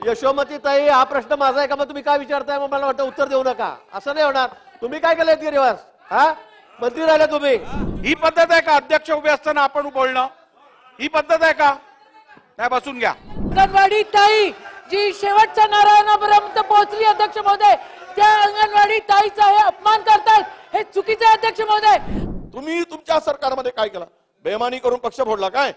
यशोमतीताई, हा प्रश्न माझा आहे का? मग तुम्ही काय विचारताय? मग मला वाटतं उत्तर देऊ नका. असं नाही होणार. तुम्ही काय केलंय गिरीवास? हा, मंत्री राहिले तुम्ही. ही पद्धत आहे का अध्यक्ष उभे असताना आपण बोलणं? ही पद्धत आहे का? काय बसून घ्या. अंगणवाडी ताई जी शेवटच्या नारायणापर्यंत पोहोचली अध्यक्ष महोदय, त्या अंगणवाडी ताईचा हे अपमान करतायत, हे चुकीचे आहे अध्यक्ष महोदय. तुम्ही तुमच्या सरकारमध्ये काय केलं? बेमानी करून पक्ष फोडला काय?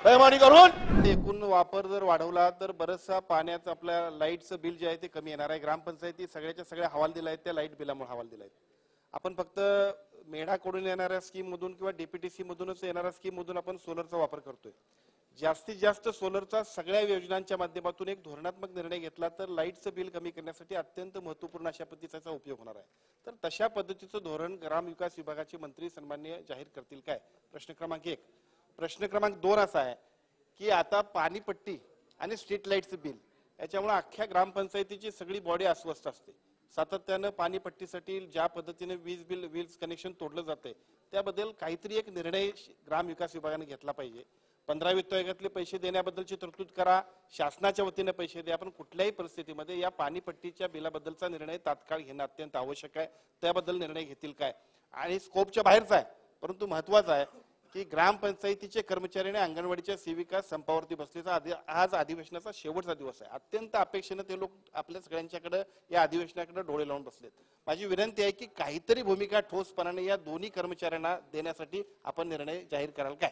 बेमानी करून एकूण वापर जर वाढवला तर बरचसा पाण्याचं आपल्या लाईटचं बिल जे आहे ते कमी येणार आहे. ग्रामपंचायती सगळ्याच्या सगळ्या हवाल दिला आहेत, त्या लाईट बिलामुळे हवाल दिला आहे. आपण फक्त मेढाकडून येणाऱ्या स्कीम मधून किंवा डीपीटीसी मधूनच येणाऱ्या स्कीम मधून आपण सोलरचा वापर करतोय. जास्तीत जास्त सोलरचा सगळ्या योजनांच्या माध्यमातून एक धोरणात्मक निर्णय घेतला तर लाईटचं बिल कमी करण्यासाठी अत्यंत महत्वपूर्ण अशा पद्धतीचा उपयोग होणार आहे. तर तशा पद्धतीचं धोरण ग्रामविकास विभागाचे मंत्री सन्माननीय जाहीर करतील काय? प्रश्न क्रमांक 1. प्रश्न क्रमांक 2 असा आहे की आता पाणीपट्टी आणि स्ट्रीट लाईटचं बिल याच्यामुळे अख्ख्या ग्रामपंचायतीची सगळी बॉडी अस्वस्थ असते. सातत्यानं पाणीपट्टीसाठी ज्या पद्धतीने वीज कनेक्शन तोडलं जाते त्याबद्दल काहीतरी एक निर्णय ग्रामविकास विभागाने घेतला पाहिजे. 15 वित्त आयोगातले पैसे देण्याबद्दलची तरतूद करा, शासनाच्या वतीने पैसे द्या, पण कुठल्याही परिस्थितीमध्ये या पाणीपट्टीच्या बिलाबद्दलचा निर्णय तात्काळ घेणं अत्यंत आवश्यक आहे. त्याबद्दल निर्णय घेतील काय? आणि स्कोपच्या बाहेरचा आहे परंतु महत्वाचा आहे की ग्रामपंचायतीचे कर्मचारी आणि अंगणवाडीच्या सेविका संपावरती बसलेचा आज अधिवेशनाचा शेवटचा दिवस आहे. अत्यंत अपेक्षेने ते लोक आपल्या सगळ्यांच्याकडे या अधिवेशनाकडे डोळे लावून बसलेत. माझी विनंती आहे की काहीतरी भूमिका ठोसपणाने या दोन्ही कर्मचाऱ्यांना देण्यासाठी आपण निर्णय जाहीर कराल काय?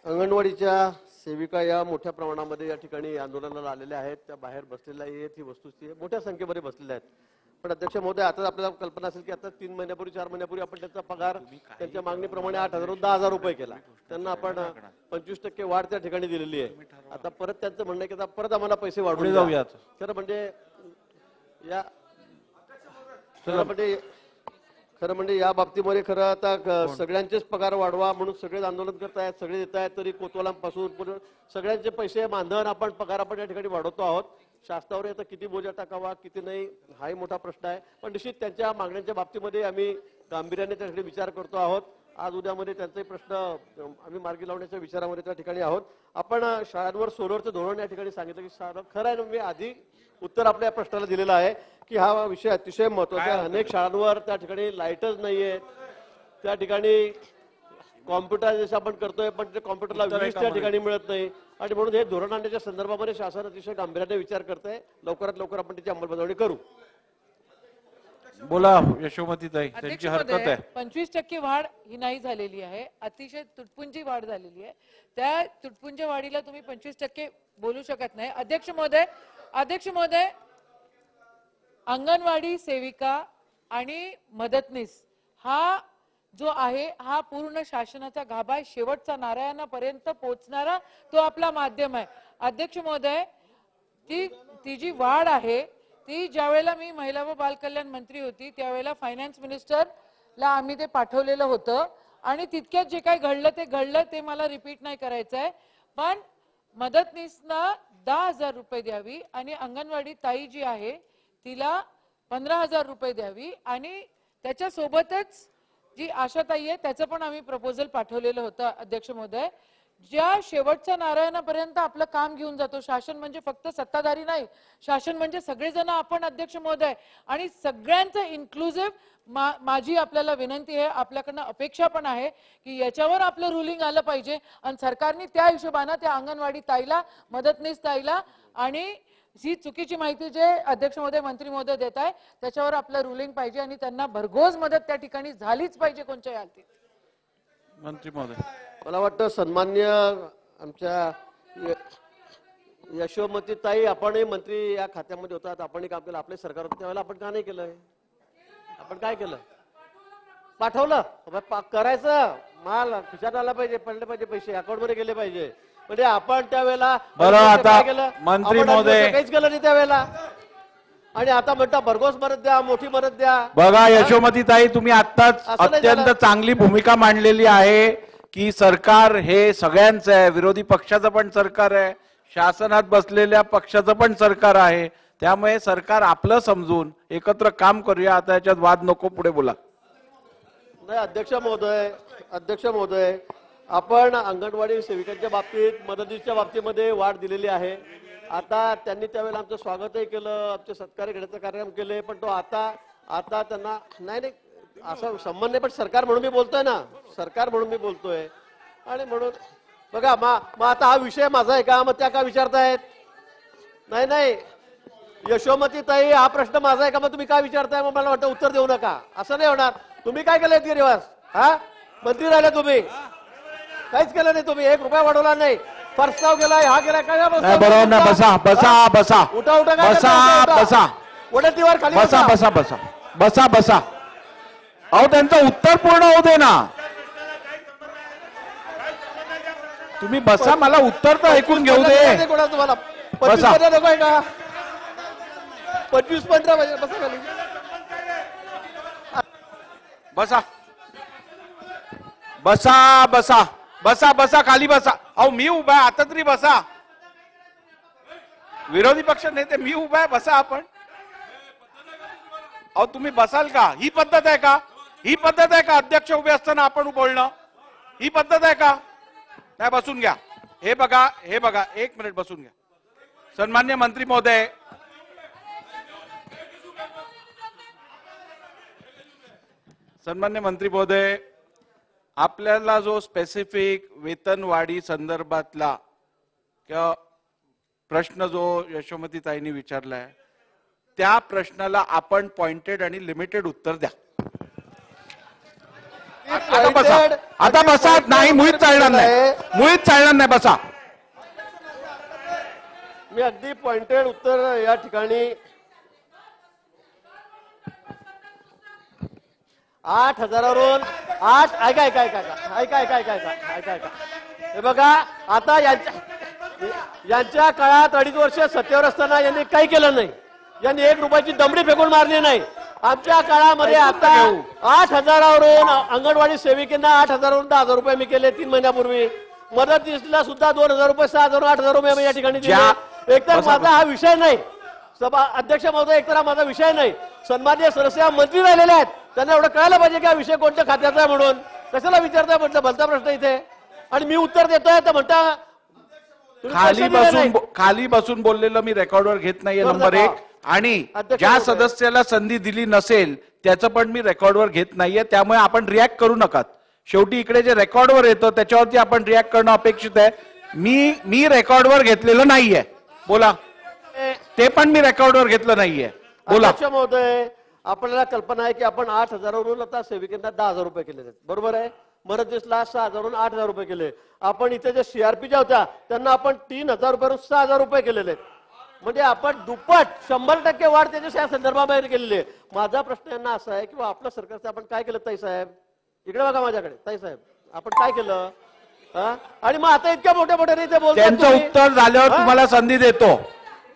अंगणवाडीच्या सेविका या मोठ्या प्रमाणामध्ये या ठिकाणी आंदोलनाला आलेल्या आहेत. त्या बाहेर बसलेल्या आहेत, ही वस्तुस्थिती आहे. मोठ्या संख्येमध्ये बसलेल्या आहेत. पण अध्यक्ष महोदय, आता आपल्याला कल्पना असेल की आता 3 महिन्यापूर्वी 4 महिन्यापूर्वी आपण त्यांचा पगार त्यांच्या मागणीप्रमाणे 8,000 10,000 रुपये केला. त्यांना आपण 25% वाढ त्या ठिकाणी दिलेली आहे. आता परत त्यांचं म्हणणं आहे की आता परत आम्हाला पैसे वाढवून जाऊयात. खरं म्हणजे या बाबतीमध्ये खरं आता सगळ्यांचेच पगार वाढवा म्हणून सगळेच आंदोलन करतायत, सगळे देत आहेत. तरी कोतवालांपासून सगळ्यांचे पैसे मानधन आपण पगार आपण या ठिकाणी वाढवतो आहोत. शासनावर आता किती बोजा टाकावा किती नाही हाही मोठा प्रश्न आहे. पण निश्चित त्यांच्या मागण्यांच्या बाबतीमध्ये आम्ही गांभीर्याने त्यासाठी विचार करतो आहोत. आज उद्यामध्ये त्यांचाही प्रश्न आम्ही मार्गी लावण्याच्या विचारामध्ये त्या ठिकाणी आहोत. आपण शाळांवर सोलरचं धोरण या ठिकाणी सांगितलं की खरं आहे. मी आधी उत्तर आपल्या प्रश्नाला दिलेलं आहे की हा विषय अतिशय महत्वाचा आहे. अनेक शाळांवर त्या ठिकाणी लाईटच नाहीये. त्या ठिकाणी कॉम्प्युटर जसं आपण करतोय पण ते कॉम्प्युटरला वीज त्या ठिकाणी मिळत नाही. आणि म्हणून हे धोरण आणण्याच्या संदर्भामध्ये शासन अतिशय गांभीर्याने विचार करतंय. लवकरात लवकर आपण त्याची अंमलबजावणी करू. बोला यशोमतीताई, त्यांची हरकत आहे. 25% वाढ ही नाही झालेली आहे, अतिशय तुटपुंजी वाढ झालेली आहे. त्या तुटपुंजी वाढीला तुम्ही 25% बोलू शकत नाही. अध्यक्ष महोदय, अंगणवाडी सेविका आणि मदतनीस हा जो आहे हा पूर्ण शासनाचा गाभा आहे. शेवटचा नारायणापर्यंत पोहोचणारा तो आपला माध्यम आहे. अध्यक्ष महोदय, ती जी वाढ आहे ती ज्यावेळेला मी महिला व बालकल्याण मंत्री होती त्यावेळेला फायनान्स मिनिस्टरला आम्ही ते पाठवलेलं होतं आणि तितक्यात जे काही घडलं ते मला रिपीट नाही करायचं आहे. पण मदतनीसना 10,000 रुपये द्यावी आणि अंगणवाडी ताई जी आहे तिला 15,000 रुपये द्यावी आणि त्याच्यासोबतच जी आशाताई आहे त्याचं पण आम्ही प्रपोजल पाठवलेलं होतं. अध्यक्ष महोदय, ज्या शेवटच्या नारायणापर्यंत आपलं काम घेऊन जातो शासन म्हणजे फक्त सत्ताधारी नाही, शासन म्हणजे सगळेजण आपण. अध्यक्ष महोदय, आणि सगळ्यांचं इन्क्लुसिव्ह माझी आपल्याला विनंती आहे, आपल्याकडनं अपेक्षा पण आहे की याच्यावर आपलं रुलिंग आलं पाहिजे आणि सरकारने त्या हिशोबानं त्या अंगणवाडी ताईला, मदतनीस ताईला आणि ही चुकीची माहिती जे अध्यक्ष महोदय मंत्री महोदय देत आहे त्याच्यावर आपलं रुलिंग पाहिजे आणि त्यांना भरघोस मदत त्या ठिकाणी झालीच पाहिजे कोणत्याही हालतीत. मंत्री महोदय, मला वाटतं सन्मान्य आमच्या यशोमतीताई, आपणही मंत्री या खात्यामध्ये होतात, आपणही काम केलं, आपले सरकार होतं त्यावेळेला आपण का नाही केलं? आपण काय केलं? पाठवलं. करायचं, माल खिशात आला पाहिजे, पडले पाहिजे, पैसे अकाउंटमध्ये गेले पाहिजे. म्हणजे आपण त्यावेळेला बरं आता मंत्री महोदय काहीच केलं नाही त्यावेळेला आणि आता म्हणता भरघोस मदत द्या, मोठी मदत द्या. बघा यशोमतीताई, तुम्ही आत्ताच अत्यंत चांगली भूमिका मांडलेली आहे की सरकार हे सगळ्यांचं आहे, विरोधी पक्षाचं पण सरकार आहे, शासनात बसलेल्या पक्षाचं पण सरकार आहे. त्यामुळे सरकार आपलं समजून एकत्र काम करूया. आता याच्यात वाद नको, पुढे बोला. नाही अध्यक्ष महोदय, आपण अंगणवाडी सेविकांच्या बाबतीत मदतीच्या बाबतीमध्ये वाढ दिलेली आहे. आता त्यांनी त्यावेळेला आमचं स्वागतही केलं, आमचे सत्कार घेण्याचा कार्यक्रम केले, पण तो आता त्यांना नाही असं संबंध नाही, पण सरकार म्हणून मी बोलतोय ना, सरकार म्हणून मी बोलतोय. आणि म्हणून बघा मग आता हा विषय माझा आहे का, मग त्या का विचारतायत? नाही यशोमती ताई, हा प्रश्न माझा आहे का, मग तुम्ही काय विचारताय? मग मला वाटतं उत्तर देऊ नका, असं नाही होणार. तुम्ही काय केलं गिरीवास? हा मंत्री राहिले तुम्ही, काहीच केलं नाही तुम्ही, 1 रुपया वाढवला नाही, प्रस्ताव केलाय, हा केलाय, काय बरोबर ना. बसा बसा बसा उठा बसा बसा वडतीवर खाली बसा बसा बसा बसा बसा. अहो त्यांचं उत्तर पूर्ण होऊ दे ना. तुम्ही बसा, मला उत्तर तर ऐकून घेऊ दे. तुम्हाला बसा. 25 नकोय का? 25-15 बसा खाली. बसा बसा बसा बसा बसा खाली बसा. अहो मी उभा आहे, आता तरी बसा. विरोधी पक्ष नेते मी उभा आहे, बसा आपण. अहो तुम्ही बसाल का? ही पद्धत आहे का? ही पद्धत आहे का अध्यक्ष उभे असताना आपण बोलणं? ही पद्धत आहे का? नाही, बसून घ्या. हे बघा 1 मिनिट बसून घ्या. सन्मान्य मंत्री महोदय, सन्मान्य मंत्री महोदय, आपल्याला जो स्पेसिफिक वेतनवाढी संदर्भातला किंवा प्रश्न जो यशोमती ताईंनी विचारलाय, त्या प्रश्नाला आपण पॉइंटेड आणि लिमिटेड उत्तर द्या. आता बसा. नाही, मुळीच चालणार नाही, मुळीच चालणार नाही. बसा. मी अगदी पॉइंटेड उत्तर या ठिकाणी 8,000वरून 8 ऐका. हे बघा, आता यांच्या काळात 2.5 वर्ष सत्तेवर असताना यांनी काही केलं नाही. यांनी 1 रुपयाची दमडी फेकून मारली नाही. आमच्या काळामध्ये आता 8,000वरून अंगणवाडी सेविकांना 8,000वरून 10,000 रुपये मी केले 3 महिन्यापूर्वी. मदतीला सुद्धा 2,000 रुपये, 6,000, 8,000 रुपये मी या ठिकाणी दिले. एकतर माझा हा विषय नाही, सभा अध्यक्ष महोदय, एकतर हा माझा विषय नाही. सन्माननीय सदस्य मंत्री राहिलेले आहेत, त्यांना एवढं कळायला पाहिजे की हा विषय कोणत्या खात्याचा आहे म्हणून. कशाला विचारताय म्हटलं, भलता प्रश्न इथे. आणि मी उत्तर देतोय तर म्हणता खाली बसून बोललेलं मी रेकॉर्डवर घेत नाहीये. नंबर 1. आणि ज्या सदस्याला संधी दिली नसेल त्याचं पण मी रेकॉर्डवर घेत नाहीये. त्यामुळे आपण रिॲक्ट करू नका. शेवटी इकडे जे रेकॉर्डवर येतं त्याच्यावरती आपण रिॲक्ट करणं अपेक्षित आहे. मी रेकॉर्डवर घेतलेलं नाहीये. बोला. ते पण मी रेकॉर्डवर घेतलं नाहीये. बोला. अध्यक्ष महोदय, आपल्याला कल्पना आहे की आपण 8,000वरून आता सेविकांना 10,000 रुपये केले आहेत, बरोबर आहे. मदतीसला 6,000वरून 8,000 रुपये केले. आपण इथे जे CRP ज्या होत्या त्यांना आपण 3,000 रुपयावरून 6,000 रुपये केलेले आहेत. म्हणजे आपण दुप्पट 100% वाढ त्याच्या संदर्भाबाहेर केलेली आहे. माझा प्रश्न यांना असा आहे की आपलं सरकारचं आपण काय केलं ताई साहेब? इकडे बघा माझ्याकडे. ताई साहेब, आपण काय केलं? आणि मग आता इतक्या मोठ्या ते बोलतात. त्यांचं उत्तर झाल्यावर तुम्हाला संधी देतो.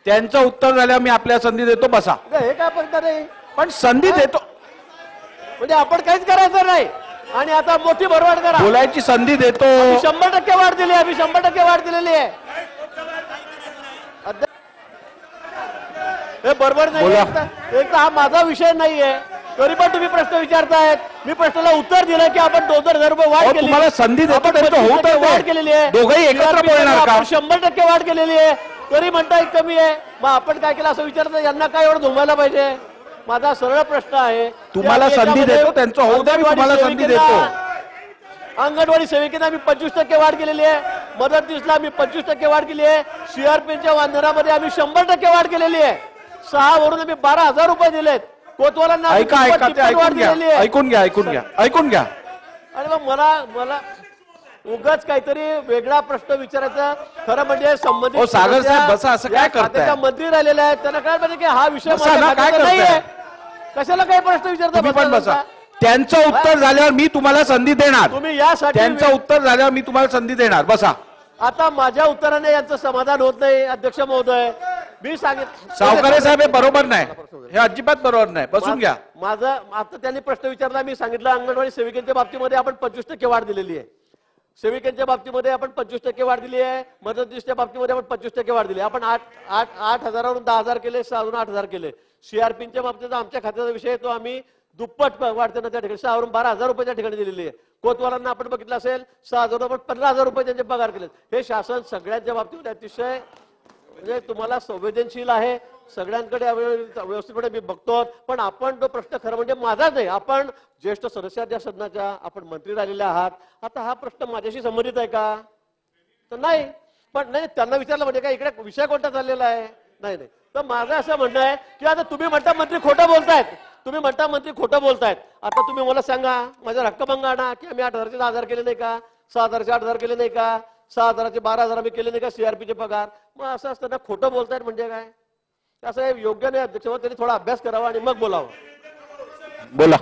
त्यांचं उत्तर झाल्यावर मी आपल्याला संधी देतो. बसा. हे काय पद्धत आहे? पण संधी देतो म्हणजे आपण काहीच करायचं नाही आणि आता मोठी भरवाड करा. बोलायची संधी देतो. 100% वाढ दिली. आम्ही 100% वाढ दिलेली आहे. हे बरोबर नाही. एक तर हा माझा विषय नाहीये, तरी पण तुम्ही प्रश्न विचारतायत. मी प्रश्नाला उत्तर दिलं की आपण 2,000 रुपये वाढ केली. तुम्हाला संधी देतो, वाढ केलेली आहे. दोघंही एकत्र बोलणार का? 100% वाढ केलेली आहे, तरी म्हणताय कमी आहे. मग आपण काय केलं असं विचारतं? यांना काय एवढं धुमायला पाहिजे? माझा सरळ प्रश्न आहे. तुम्हाला संधी देतो, त्यांचं होऊ द्या, मी तुम्हाला संधी देतो. अंगणवाडी सेविकांना आम्ही 25% वाढ केलेली आहे. मदतीसला आम्ही 25% वाढ केली आहे. CRPच्या वांधनामध्ये आम्ही 100% वाढ केलेली आहे. 6 वरून आम्ही 12,000 रुपये दिलेत. कोतवालांना ऐकून घ्या. आणि मग मला उगाच काहीतरी वेगळा प्रश्न विचारायचा. खरं म्हणजे संबंधित सागर साहेब बसा. असं काय करताय? मंत्री राहिलेले आहेत, त्यांना काय पाहिजे की हा विषय काय नाहीये. कशाला काही प्रश्न विचारता? पण बसा. त्यांचं उत्तर झाल्यावर मी तुम्हाला संधी देणार. तुम्ही यासाठी त्यांचं उत्तर झाल्यावर मी तुम्हाला संधी देणार. बसा. आता माझ्या उत्तराने यांचं समाधान होत नाही अध्यक्ष महोदय. मी सांगितलं सावकारे साहेब, हे बरोबर नाही, हे अजिबात बरोबर नाही. बसून घ्या. माझं आता त्यांनी प्रश्न विचारला, मी सांगितलं अंगणवाडी सेविकांच्या बाबतीमध्ये आपण 25% वाढ दिलेली आहे. सेविकांच्या बाबतीमध्ये आपण 25% वाढ दिली आहे. मदतीच्या बाबतीमध्ये आपण 25% वाढ दिली. आपण 8,000वरून 10,000 केले, 6,000वरून 8,000 केले. CRPच्या बाबतीत आमच्या खात्याचा विषय तो आम्ही दुप्पट वाढताना त्या ठिकाणी 6 वरून 12,000 रुपयाच्या ठिकाणी दिलेली आहे. कोतवालांना आपण बघितलं असेल 6,000 रुपये 15,000 रुपये त्यांचे पगार केलेत. हे शासन सगळ्यांच्या बाबतीत अतिशय म्हणजे तुम्हाला संवेदनशील आहे. सगळ्यांकडे व्यवस्थितपणे मी बघतो. पण आपण तो प्रश्न खरं म्हणजे माझाच नाही, आपण ज्येष्ठ सदस्य सदनाच्या आपण मंत्री राहिलेले आहात. आता हा प्रश्न माझ्याशी संबंधित आहे का? तर नाही. पण नाही त्यांना विचारलं म्हणजे काय इकडे विषय कोणता चाललेला आहे? नाही नाही. तर माझं असं म्हणणं आहे की आता तुम्ही म्हणता मंत्री खोटं बोलतायत, तुम्ही म्हणता मंत्री खोटं बोलतायत. आता तुम्ही मला सांगा, माझा हक्कभंग आणा की आम्ही 8,000चे 10,000 केले नाही का, 6,000चे 8,000 केले नाही का, 6,000चे 12,000 आम्ही केले नाही का सीआरपीचे पगार. मग असं असताना खोटं बोलतायत म्हणजे काय? असं हे योग्य नाही. अध्यक्ष त्यांनी थोडा अभ्यास करावा आणि मग बोलावं. बोला.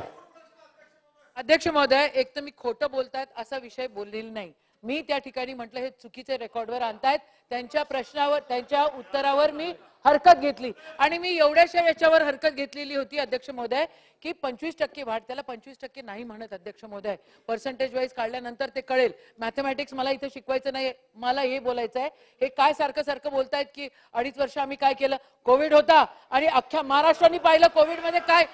अध्यक्ष महोदय, एक तर मी खोटं बोलतायत असा विषय बोललेला नाही. मी त्या ठिकाणी म्हटलं हे चुकीचे रेकॉर्डवर आणतायत. त्यांच्या प्रश्नावर त्यांच्या उत्तरावर मी हरकत घेतली आणि मी एवढ्याशा याच्यावर हरकत घेतलेली होती अध्यक्ष महोदय की 25% वाढ. त्याला 25% नाही म्हणत अध्यक्ष महोदय, पर्सेंटेज वाईज काढल्यानंतर ते कळेल. मॅथमॅटिक्स मला इथे शिकवायचं नाही, मला हे बोलायचं आहे. हे काय सारखं सारखं बोलतायत की 2.5 वर्ष आम्ही काय केलं? कोविड होता आणि अख्ख्या महाराष्ट्राने पाहिलं कोविड मध्ये काय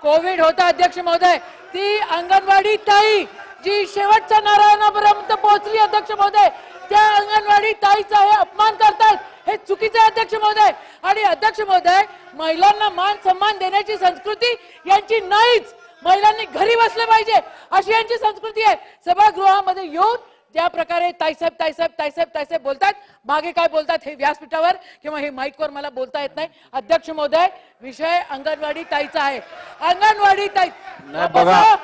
कोविड होता अध्यक्ष महोदय. ती अंगणवाडी ताई जी शेवटच्या नारायणापर्यंत पोहोचली अध्यक्ष महोदय, त्या अंगणवाडी ताईचा हे अपमान करतायत, हे चुकीचं आहे अध्यक्ष महोदय. आणि अध्यक्ष महोदय, महिलांना मान सन्मान देण्याची संस्कृती यांची नाहीच. महिलांनी घरी बसले पाहिजे अशी यांची संस्कृती आहे. सभागृहामध्ये येऊन ज्या प्रकारे ताईसाहेब ताईसाहेब ताईसाहेब ताईसाहेब बोलतात, मागे काय बोलतात हे व्यासपीठावर किंवा हे माईकवर मला बोलता येत नाही. अध्यक्ष महोदय, विषय अंगणवाडी ताईचा आहे. अंगणवाडी ताई बघा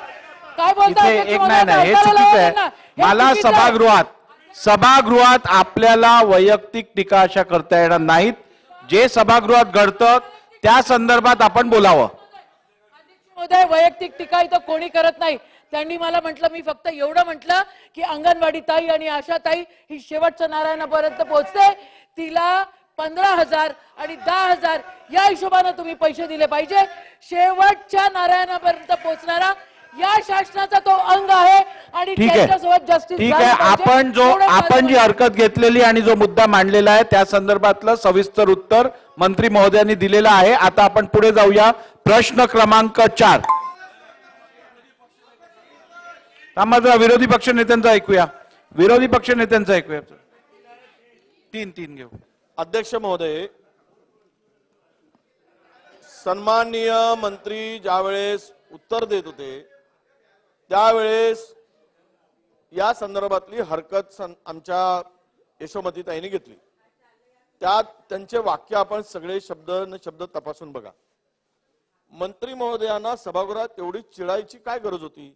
काय बोलतात? एक नाही, हे चुकीचं आहे. मला सभागृहात आपल्याला वैयक्तिक टीका अशा करता येणार नाहीत. जे सभागृहात घडतं त्या संदर्भात आपण बोलावं. महोदय, वैयक्तिक टीका इथं कोणी करत नाही. त्यांनी मला म्हटलं, मी फक्त एवढं म्हटलं की अंगणवाडी ताई आणि आशा ताई ही शेवटच्या नारायणापर्यंत पोहोचते, तिला 15,000 आणि 10,000 या हिशोबाने तुम्ही पैसे दिले पाहिजे. शेवटच्या नारायणापर्यंत पोहोचणारा या शासनाचा तो अंग आहे आणि त्याच्यासोबत जस्टिस. ठीक आहे, आपण जी हरकत घेतलेली आणि जो मुद्दा मांडलेला आहे त्या संदर्भातलं सविस्तर उत्तर मंत्री महोदयांनी दिलेलं आहे. आता आपण पुढे जाऊया. प्रश्न क्रमांक 4. जरा विरोधी पक्ष नेत्यांचा ऐकूया. विरोधी पक्ष नेत्यांचा ऐकूया. 3 घेऊ. अध्यक्ष महोदय, सन्माननीय मंत्री ज्यावेळेस उत्तर देत होते त्यावेळेस या संदर्भातली हरकत आमच्या यशोमतीताईंनी घेतली. त्यात त्यांचे वाक्य आपण सगळे शब्द न शब्द तपासून बघा. मंत्री महोदयांना सभागृहात एवढी चिडायची काय गरज होती?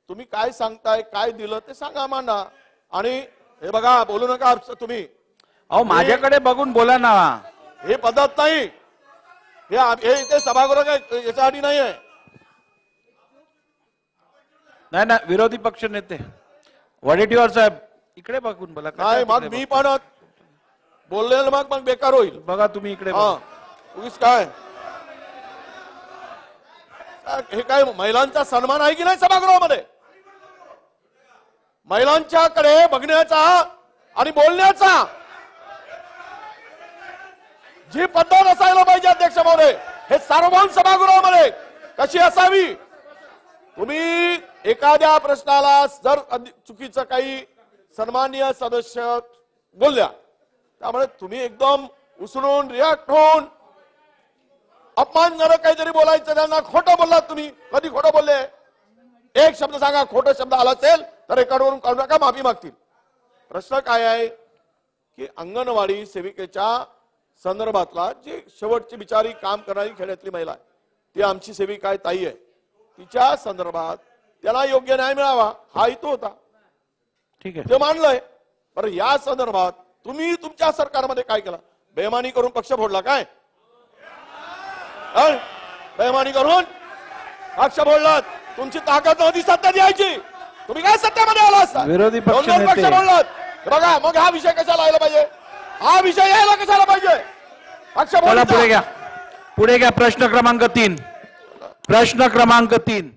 तुम्ही काय सांगताय, काय दिलं ते सांगा आम्हाला. आणि हे बघा, बोलू नका तुम्ही. अहो, माझ्याकडे बघून बोला ना. हे पद्धत नाही. हे इथे सभागृह काय याच्यासाठी नाही आहे. नाही ना, विरोधी पक्ष नेते वडेट्टीवार साहेब इकडे बघून बोला. नाही, मग मी पण बोललेलं मग बेकार होईल. बघा तुम्ही इकडे. उगीच काय हे काय महिलांचा सन्मान आहे की नाही सभागृहामध्ये? महिलांच्याकडे बघण्याचा आणि बोलण्याचा जी पद्धत असायला पाहिजे अध्यक्ष महोदय, हे सार्वभौम सभागृहामध्ये कशी असावी? तुम्ही एखाद्या प्रश्नाला जर चुकीचं काही सन्माननीय सदस्य बोलल्या, त्यामुळे तुम्ही एकदम उसळून रिॲक्ट होऊन अपमानजनक काहीतरी बोलायचं, त्यांना खोटं बोललात तुम्ही. कधी खोटं बोलले? एक शब्द सांगा, खोटं शब्द आला असेल तर रेकॉर्डवरून काढू नका, माफी मागतील. प्रश्न काय आहे की अंगणवाडी सेविकेच्या संदर्भातला जी शेवटची बिचारी काम करणारी खेड्यातली महिला आहे, ती आमची सेविका आहे, ताई आहे, तिच्या संदर्भात त्याला योग्य न्याय मिळावा हा हेतू होता. ठीक आहे, ते मानलंय. बरं, या संदर्भात तुम्ही तुमच्या सरकारमध्ये काय केलं? बेमानी करून पक्ष फोडला काय? बेमानी करून पक्ष फोडलात. तुमची ताकद नव्हती सत्ता द्यायची, तुम्ही काय सत्तेमध्ये आला असता? विरोधी पक्ष पक्ष फोडलात. बघा, मग हा विषय कशाला यायला पाहिजे? हा विषय यायला कशाला पाहिजे? पक्ष पुढे घ्या. प्रश्न क्रमांक 3.